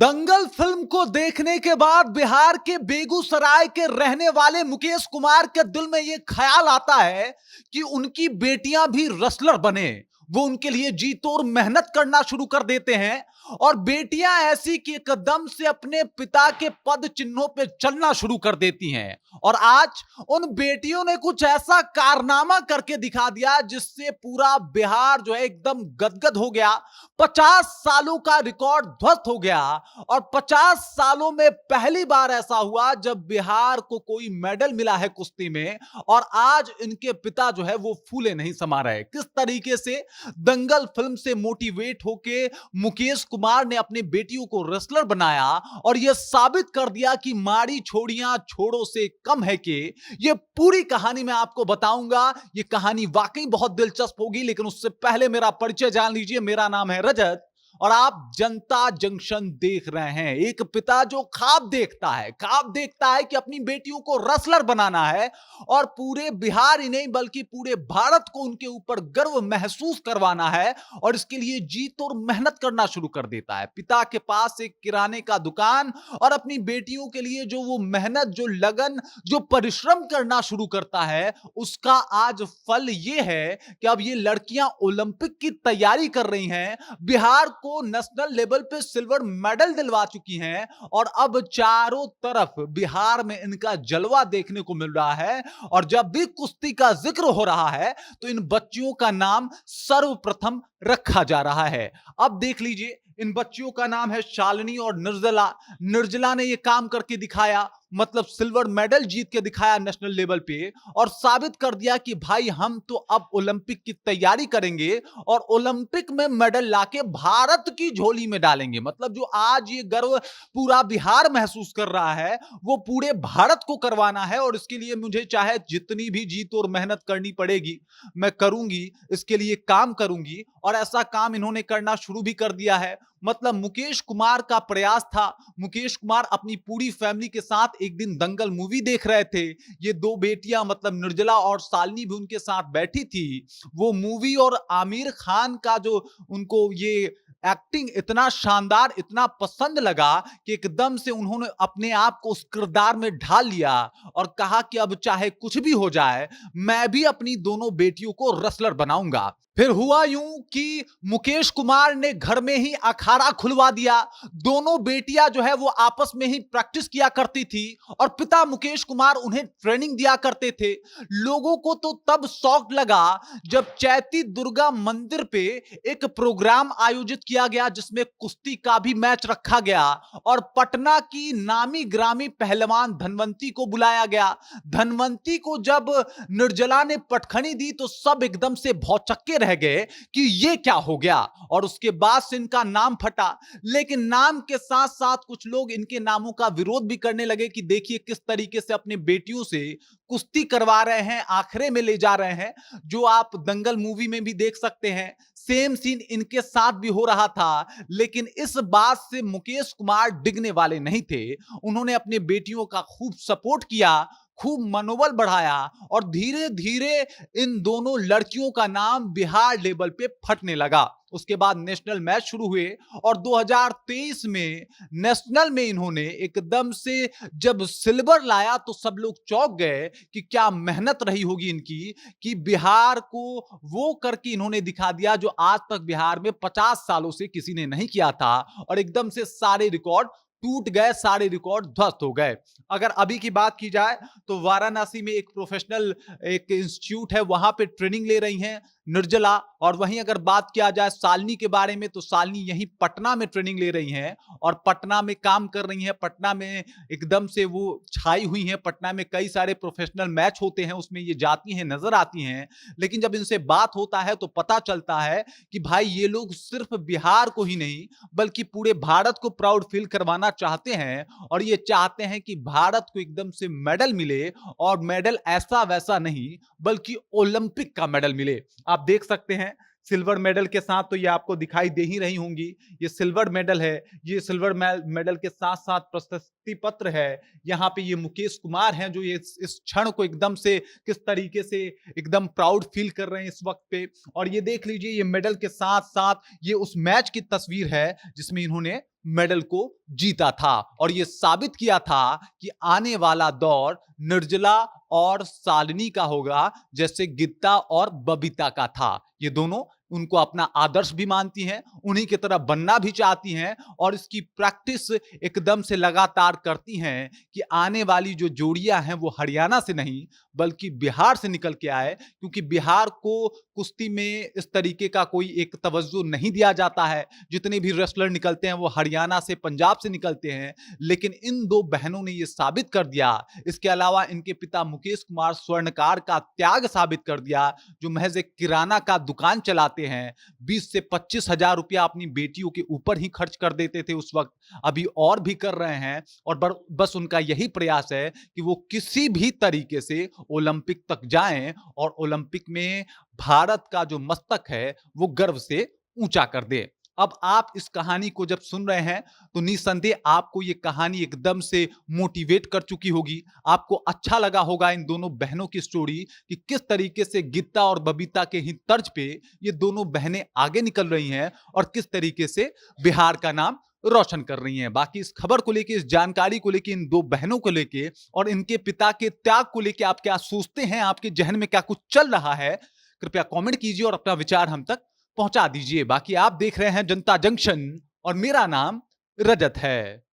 दंगल film को देखने के बाद बिहार के बेगूसराय के रहने वाले मुकेश कुमार के दिल में यह ख्याल आता है कि उनकी बेटियां भी रेसलर बने। वो उनके लिए जी तोड़ मेहनत करना शुरू कर देते हैं और बेटियां ऐसी कि एकदम से अपने पिता के पद चिन्हों पे चलना शुरू कर देती हैं। और आज उन बेटियों ने कुछ ऐसा कारनामा करके दिखा दिया जिससे पूरा बिहार जो है एकदम गदगद हो गया। 50 सालों का रिकॉर्ड ध्वस्त हो गया और 50 सालों में पहली बार ऐसा हुआ जब बिहार को कोई मेडल मिला है कुश्ती में। और आज इनके पिता जो है वो फूले नहीं समा रहे। किस तरीके से दंगल फिल्म से मोटिवेट होके मुकेश कुमार ने अपनी बेटियों को रेसलर बनाया और यह साबित कर दिया कि माड़ी छोड़ियां छोड़ो से कम है कि यह पूरी कहानी मैं आपको बताऊंगा। यह कहानी वाकई बहुत दिलचस्प होगी, लेकिन उससे पहले मेरा परिचय जान लीजिए। मेरा नाम है रजत और आप जनता जंक्शन देख रहे हैं। एक पिता जो ख्वाब देखता है कि अपनी बेटियों को रेसलर बनाना है और पूरे बिहार ही नहीं बल्कि पूरे भारत को उनके ऊपर गर्व महसूस करवाना है और इसके लिए जी तोड़ मेहनत करना शुरू कर देता है। पिता के पास एक किराने का दुकान और अपनी बेटियों के लिए जो वो मेहनत, जो लगन, जो परिश्रम करना शुरू करता है, उसका आज फल ये है कि अब ये लड़कियां ओलंपिक की तैयारी कर रही हैं, बिहार को नेशनल लेवल पे सिल्वर मेडल दिलवा चुकी हैं और अब चारों तरफ बिहार में इनका जलवा देखने को मिल रहा है। और जब भी कुश्ती का जिक्र हो रहा है तो इन बच्चियों का नाम सर्वप्रथम रखा जा रहा है। अब देख लीजिए, इन बच्चियों का नाम है शालिनी और निर्जला। निर्जला ने यह काम करके दिखाया, मतलब सिल्वर मेडल जीत के दिखाया नेशनल लेवल पे और साबित कर दिया कि भाई हम तो अब ओलंपिक की तैयारी करेंगे और ओलंपिक में मेडल लाके भारत की झोली में डालेंगे। मतलब जो आज ये गर्व पूरा बिहार महसूस कर रहा है वो पूरे भारत को करवाना है और इसके लिए मुझे चाहे जितनी भी जीत और मेहनत करनी पड़ेगी मैं करूंगी, इसके लिए काम करूंगी। और ऐसा काम इन्होंने करना शुरू भी कर दिया है। मतलब मुकेश कुमार का प्रयास था। मुकेश कुमार अपनी पूरी फैमिली के साथ एक दिन दंगल मूवी देख रहे थे। ये दो बेटियां मतलब निर्जला और शालिनी भी उनके साथ बैठी थी। वो मूवी और आमिर खान का जो उनको ये एक्टिंग इतना शानदार, इतना पसंद लगा कि एकदम से उन्होंने अपने आप को उस किरदार में ढाल लिया और कहा कि अब चाहे कुछ भी हो जाए मैं भी अपनी दोनों बेटियों को रेसलर बनाऊंगा। फिर हुआ यूं कि मुकेश कुमार ने घर में ही अखाड़ा खुलवा दिया। दोनों बेटियां जो है वो आपस में ही प्रैक्टिस किया करती थी और पिता मुकेश कुमार उन्हें ट्रेनिंग दिया करते थे। लोगों को तो तब शौक लगा जब चैती दुर्गा मंदिर पे एक प्रोग्राम आयोजित किया गया जिसमें कुश्ती का भी मैच रखा गया और पटना की नामी ग्रामी पहलवान धनवंती को बुलाया गया। धनवंती को जब निर्जला ने पटखनी दी तो सब एकदम से भौचक्के रह गए कि ये क्या हो गया और उसके बाद से इनका नाम फटा। लेकिन नाम के साथ साथ कुछ लोग इनके नामों का विरोध भी करने लगे कि देखिए किस तरीके से अपनी बेटियों से कुश्ती करवा रहे हैं, आखिरे में ले जा रहे हैं, जो आप दंगल मूवी में भी देख सकते हैं। सेम सीन इनके साथ भी हो रहा था। लेकिन इस बात से मुकेश कुमार डिगने वाले नहीं थे। उन्होंने अपनी बेटियों का खूब सपोर्ट किया, खूब मनोबल बढ़ाया और धीरे धीरे इन दोनों लड़कियों का नाम बिहार लेवल पे फटने लगा। उसके बाद नेशनल मैच शुरू हुए और 2023 में नेशनल में इन्होंने एकदम से जब सिल्वर लाया तो सब लोग चौंक गए कि क्या मेहनत रही होगी इनकी कि बिहार को वो करके इन्होंने दिखा दिया जो आज तक बिहार में 50 सालों से किसी ने नहीं किया था। और एकदम से सारे रिकॉर्ड टूट गए, सारे रिकॉर्ड ध्वस्त हो गए। अगर अभी की बात की जाए तो वाराणसी में एक प्रोफेशनल एक इंस्टीट्यूट है, वहां पे ट्रेनिंग ले रही हैं निर्जला। और वहीं अगर बात किया जाए शालिनी के बारे में तो शालिनी यहीं पटना में ट्रेनिंग ले रही हैं और पटना में काम कर रही हैं। पटना में एकदम से वो छाई हुई हैं। पटना में कई सारे प्रोफेशनल मैच होते हैं, उसमें ये जाती हैं, नजर आती हैं। लेकिन जब इनसे बात होता है तो पता चलता है कि भाई ये लोग सिर्फ बिहार को ही नहीं बल्कि पूरे भारत को प्राउड फील करवाना चाहते हैं और ये चाहते हैं कि भारत को एकदम से मेडल मिले और मेडल ऐसा वैसा नहीं बल्कि ओलंपिक का मेडल मिले। आप देख सकते हैं सिल्वर मेडल के साथ तो ये आपको दिखाई दे ही रही होंगी, ये सिल्वर मेडल है। ये सिल्वर मेडल के साथ साथ प्रशस्ति पत्र है। यहाँ पे ये मुकेश कुमार हैं जो ये इस क्षण को एकदम से किस तरीके से एकदम प्राउड फील कर रहे हैं इस वक्त पे। और ये देख लीजिए ये मेडल के साथ साथ ये उस मैच की तस्वीर है जिसमें इन्होंने मेडल को जीता था और यह साबित किया था कि आने वाला दौर निर्जला और शालिनी का होगा, जैसे गीता और बबीता का था। ये दोनों उनको अपना आदर्श भी मानती हैं, उन्हीं की तरह बनना भी चाहती हैं और इसकी प्रैक्टिस एकदम से लगातार करती हैं कि आने वाली जो जोड़ियां हैं वो हरियाणा से नहीं बल्कि बिहार से निकल के आए, क्योंकि बिहार को कुश्ती में इस तरीके का कोई एक तवज्जो नहीं दिया जाता है। जितने भी रेसलर निकलते हैं वो हरियाणा से, पंजाब से निकलते हैं, लेकिन इन दो बहनों ने ये साबित कर दिया। इसके अलावा इनके पिता मुकेश कुमार स्वर्णकार का त्याग साबित कर दिया, जो महज एक किराना का दुकान चलाते हैं। 20 से 25 हजार रुपया अपनी बेटियों के ऊपर ही खर्च कर देते थे उस वक्त, अभी और भी कर रहे हैं और बस उनका यही प्रयास है कि वो किसी भी तरीके से ओलंपिक तक जाएं और ओलंपिक में भारत का जो मस्तक है वो गर्व से ऊंचा कर दे। अब आप इस कहानी को जब सुन रहे हैं तो निसंदेह आपको ये कहानी एकदम से मोटिवेट कर चुकी होगी। आपको अच्छा लगा होगा इन दोनों बहनों की स्टोरी कि किस तरीके से गीता और बबीता के ही तर्ज पे ये दोनों बहनें आगे निकल रही हैं और किस तरीके से बिहार का नाम रोशन कर रही हैं। बाकी इस खबर को लेके, इस जानकारी को लेके, इन दो बहनों को लेके और इनके पिता के त्याग को लेके आप क्या सोचते हैं? आपके जहन में क्या कुछ चल रहा है? कृपया कमेंट कीजिए और अपना विचार हम तक पहुंचा दीजिए। बाकी आप देख रहे हैं जनता जंक्शन और मेरा नाम रजत है।